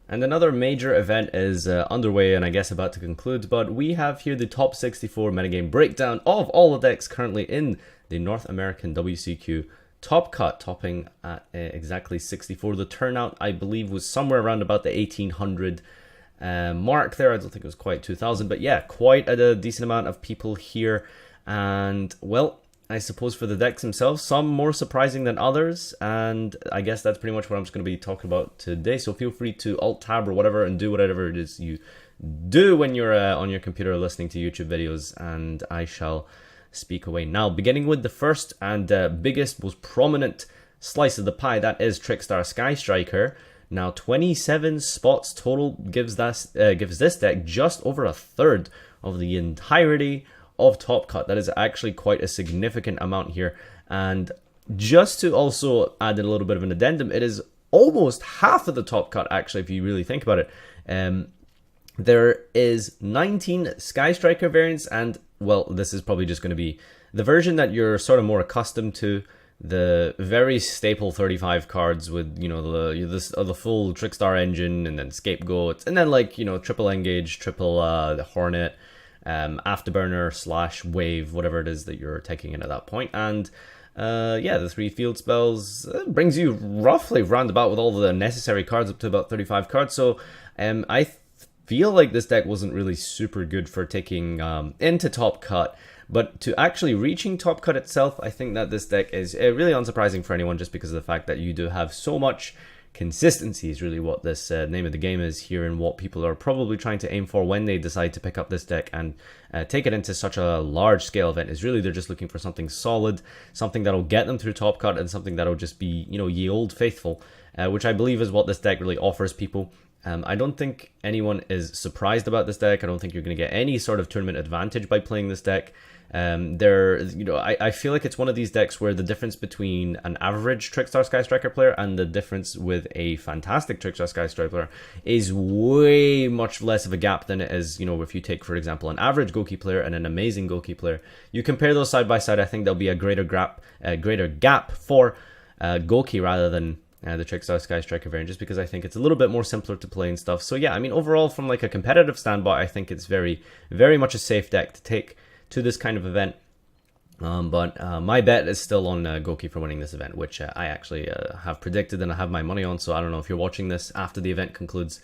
And another major event is underway and I guess about to conclude, but we have here the top 64 metagame breakdown of all the decks currently in the North American WCQ top cut, topping at exactly 64. The turnout, I believe, was somewhere around about the 1800 mark there. I don't think it was quite 2000, but yeah, quite a decent amount of people here. And well, I suppose for the decks themselves, some more surprising than others, and I guess that's pretty much what I'm just going to be talking about today. So feel free to Alt-Tab or whatever and do whatever it is you do when you're on your computer listening to YouTube videos, and I shall speak away now. Beginning with the first and biggest, most prominent slice of the pie, that is Trickstar Sky Striker. Now 27 spots total gives this deck just over a third of the entirety of top cut. That is actually quite a significant amount here, and just to also add in a little bit of an addendum, it is almost half of the top cut actually, if you really think about it. There is 19 Sky Striker variants, and well, this is probably just going to be the version that you're sort of more accustomed to, the very staple 35 cards with, you know, the full Trickstar engine, and then Scapegoat, and then, like, you know, triple Engage, triple the Hornet, Afterburner / Wave, whatever it is that you're taking in at that point. And yeah, the 3 field spells brings you roughly roundabout with all the necessary cards up to about 35 cards. So I feel like this deck wasn't really super good for taking into top cut, but to actually reaching top cut itself, I think that this deck is really unsurprising for anyone, just because of the fact that you do have so much consistency is really what this name of the game is here, and what people are probably trying to aim for when they decide to pick up this deck and take it into such a large scale event. Is really they're just looking for something solid, something that'll get them through top cut, and something that'll just be, you know, ye old faithful, which I believe is what this deck really offers people. I don't think anyone is surprised about this deck. I don't think you're going to get any sort of tournament advantage by playing this deck. You know, I feel like it's one of these decks where the difference between an average Trickstar Sky Striker player and the difference with a fantastic Trickstar Sky Striker player is way much less of a gap than it is, you know, if you take, for example, an average Goki player and an amazing Goki player. You compare those side by side, I think there'll be a greater gap for Goki rather than the Trickstar Sky Striker variant, just because I think it's a little bit more simpler to play and stuff. So yeah, I mean, overall, from like a competitive standpoint, I think it's very, very much a safe deck to take to this kind of event. But my bet is still on Goki for winning this event, which I actually have predicted and I have my money on. So I don't know if you're watching this after the event concludes.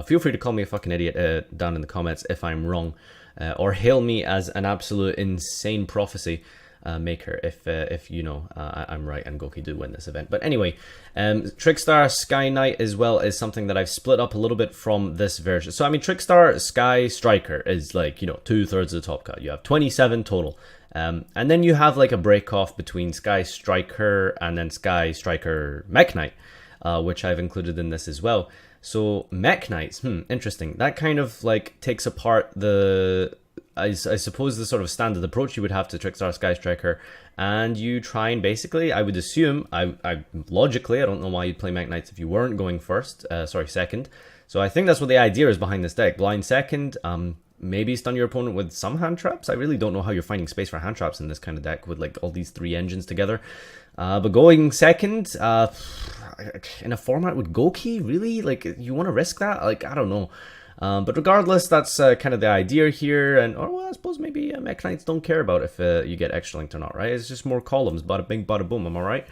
Feel free to call me a fucking idiot down in the comments if I'm wrong, or hail me as an absolute insane prophecy maker if you know I'm right and Goki do win this event. But anyway, Trickstar Sky Knight as well is something that I've split up a little bit from this version. So I mean, Trickstar Sky Striker is, like, you know, 2/3 of the top cut. You have 27 total, and then you have like a break off between Sky Striker and then Sky Striker Mech Knight, which I've included in this as well. So Mech Knights, interesting. That kind of like takes apart the I suppose the sort of standard approach you would have to Trickstar Sky Striker, and you try and basically, I would assume, I logically, I don't know why you'd play Mech Knights if you weren't going second. So I think that's what the idea is behind this deck. Blind second, maybe stun your opponent with some hand traps. I really don't know how you're finding space for hand traps in this kind of deck with like all these 3 engines together. But going second, in a format with Goki, really? Like, you want to risk that? Like, I don't know. But regardless, that's kind of the idea here, and well, I suppose maybe Mech Knights don't care about if you get extra linked or not, right? It's just more columns, bada bing, bada boom, am I right?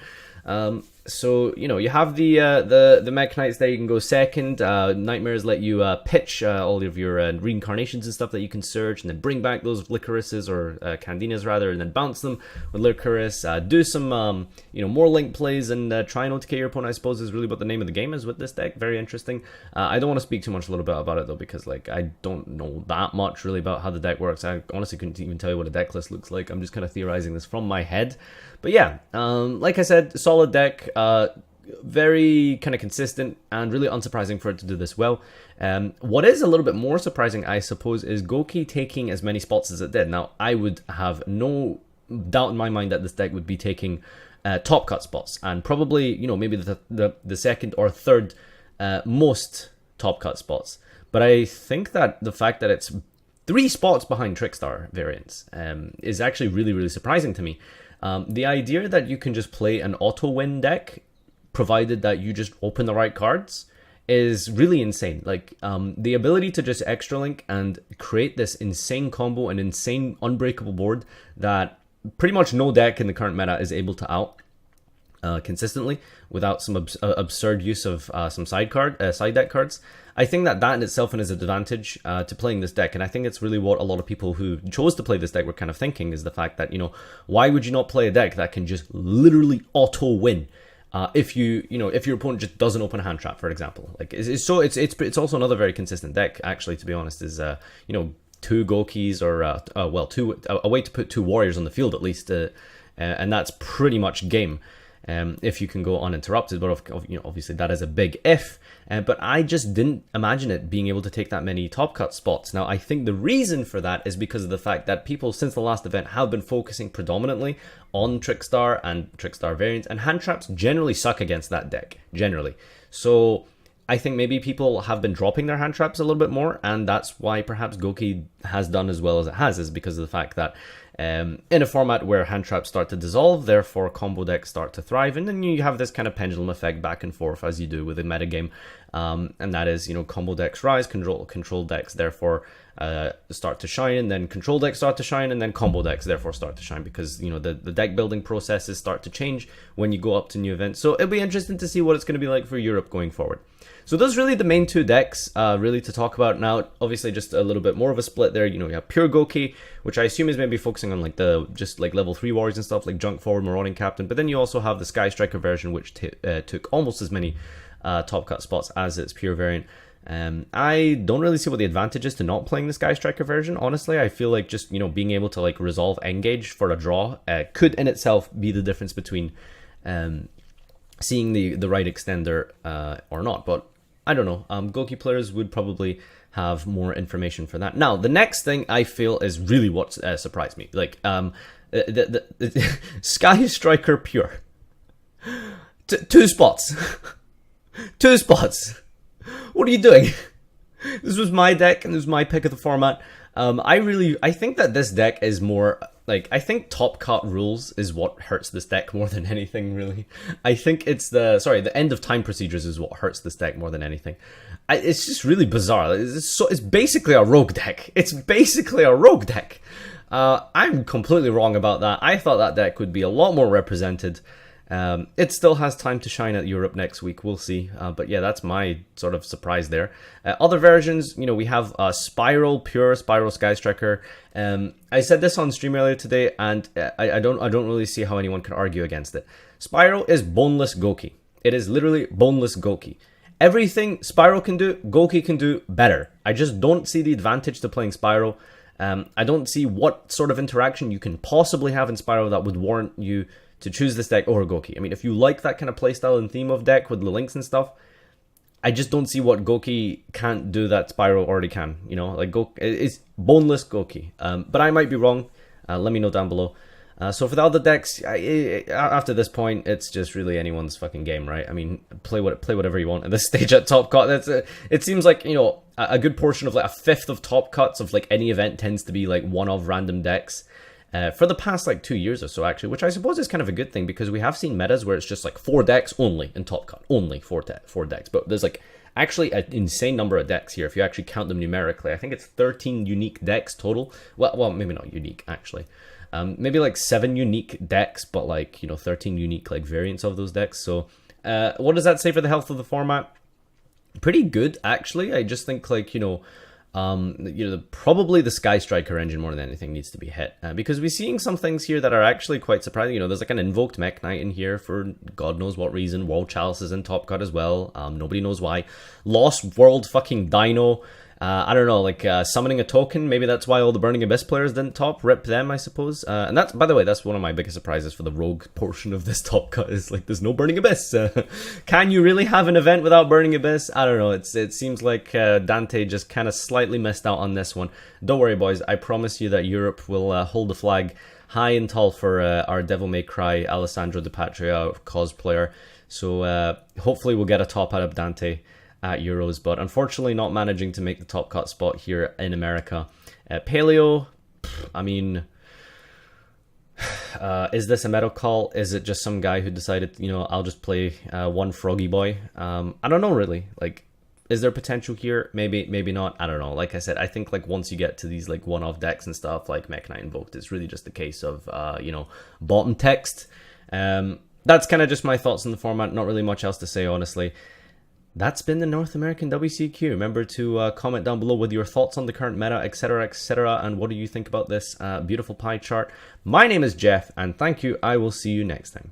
So, you know, you have the Mech Knights there, you can go second. Nightmares let you pitch all of your reincarnations and stuff that you can search, and then bring back those Licorices, or Candinas rather, and then bounce them with Licorice. Do some, you know, more link plays, and try and OTK your opponent, I suppose, is really what the name of the game is with this deck. Very interesting. I don't want to speak too much a little bit about it, though, because, like, I don't know that much really about how the deck works. I honestly couldn't even tell you what a deck list looks like. I'm just kind of theorizing this from my head. But yeah, like I said, solid deck, very kind of consistent, and really unsurprising for it to do this well. What is a little bit more surprising, I suppose, is Goki taking as many spots as it did. Now, I would have no doubt in my mind that this deck would be taking top cut spots, and probably, you know, maybe the second or third most top cut spots. But I think that the fact that it's 3 spots behind Trickstar variants is actually really, really surprising to me. The idea that you can just play an auto-win deck, provided that you just open the right cards, is really insane. Like, the ability to just extra link and create this insane combo, an insane unbreakable board that pretty much no deck in the current meta is able to out consistently without some absurd use of some side deck cards. I think that in itself is an advantage to playing this deck, and I think it's really what a lot of people who chose to play this deck were kind of thinking, is the fact that, why would you not play a deck that can just literally auto win if if your opponent just doesn't open a hand trap, for example. Like, it's also another very consistent deck, actually, to be honest, is two Gokis or a way to put two warriors on the field at least, and that's pretty much game. If you can go uninterrupted, but obviously that is a big if. But I just didn't imagine it being able to take that many top cut spots. Now, I think the reason for that is because of the fact that people since the last event have been focusing predominantly on Trickstar and Trickstar variants, and hand traps generally suck against that deck, generally. So I think maybe people have been dropping their hand traps a little bit more, and that's why perhaps Goki has done as well as it has, is because of the fact that in a format where hand traps start to dissolve, therefore combo decks start to thrive, and then you have this kind of pendulum effect back and forth as you do with a metagame, and that is, combo decks rise, control decks therefore start to shine, and then control decks start to shine, and then combo decks therefore start to shine, because the deck building processes start to change when you go up to new events. So it'll be interesting to see what it's going to be like for Europe going forward. So those are really the main two decks really to talk about. Now, obviously, just a little bit more of a split there. You have Pure Goki, which I assume is maybe focusing on just level 3 warriors and stuff, like Junk Forward, Marauding Captain. But then you also have the Sky Striker version, which took almost as many top cut spots as its Pure variant. I don't really see what the advantage is to not playing the Sky Striker version, honestly. I feel like just, being able to resolve Engage for a draw could in itself be the difference between seeing the right extender or not. But I don't know. Goki players would probably have more information for that. Now, the next thing I feel is really what surprised me. The Sky Striker Pure. Two spots. 2 spots. What are you doing? This was my deck, and this was my pick of the format. I think that this deck is more... I think top cut rules is what hurts this deck more than anything, really. I think it's the end of time procedures is what hurts this deck more than anything. It's just really bizarre. It's basically a rogue deck. It's basically a rogue deck. I'm completely wrong about that. I thought that deck would be a lot more represented. It still has time to shine at Europe next week. We'll see. But yeah, that's my sort of surprise there. Other versions, we have Spiral, Pure Spiral Sky Striker. I said this on stream earlier today, and I don't really see how anyone can argue against it. Spiral is boneless Goki. It is literally boneless Goki. Everything Spiral can do, Goki can do better. I just don't see the advantage to playing Spiral. I don't see what sort of interaction you can possibly have in Spiral that would warrant you to choose this deck over Goki. I mean, if you like that kind of playstyle and theme of deck with the links and stuff, I just don't see what Goki can't do that Spiral already can. It's boneless Goki. But I might be wrong. Let me know down below. So for the other decks, after this point, it's just really anyone's fucking game, right? I mean, play whatever you want at this stage at top cut. It seems like, a good portion of a fifth of top cuts of any event tends to be one of random decks. For the past 2 years or so, actually, which I suppose is kind of a good thing, because we have seen metas where it's just 4 decks only in top cut, only 4 decks, but there's actually an insane number of decks here if you actually count them numerically. I think it's 13 unique decks total. Well, maybe not unique, actually. Maybe 7 unique decks, but 13 unique variants of those decks. So what does that say for the health of the format? Pretty good, actually. I just think probably the Sky Striker engine more than anything needs to be hit, because we're seeing some things here that are actually quite surprising. There's an invoked Mech Knight in here for God knows what reason. World Chalice is in top cut as well. Nobody knows why. Lost World fucking Dino. I don't know, summoning a token. Maybe that's why all the Burning Abyss players didn't top. Rip them, I suppose. And that's, by the way, that's one of my biggest surprises for the rogue portion of this top cut, is there's no Burning Abyss. Can you really have an event without Burning Abyss? I don't know. It seems like Dante just kind of slightly missed out on this one. Don't worry, boys. I promise you that Europe will hold the flag high and tall for our Devil May Cry Alessandro Di Patria cosplayer. So hopefully we'll get a top out of Dante at Euros, but unfortunately not managing to make the top cut spot here in America. Paleo, I mean, is this a metal call? Is it just some guy who decided, I'll just play one froggy boy? I don't know, really. Is there potential here? Maybe, maybe not. I don't know. Like I said, I think like once you get to these like one-off decks and stuff like Mech Knight Invoked, it's really just a case of you know, bottom text. That's kind of just my thoughts on the format. Not really much else to say, honestly. That's been the North American WCQ. Remember to comment down below with your thoughts on the current meta, etc., and what do you think about this beautiful pie chart. My name is Jeff, and thank you. I will see you next time.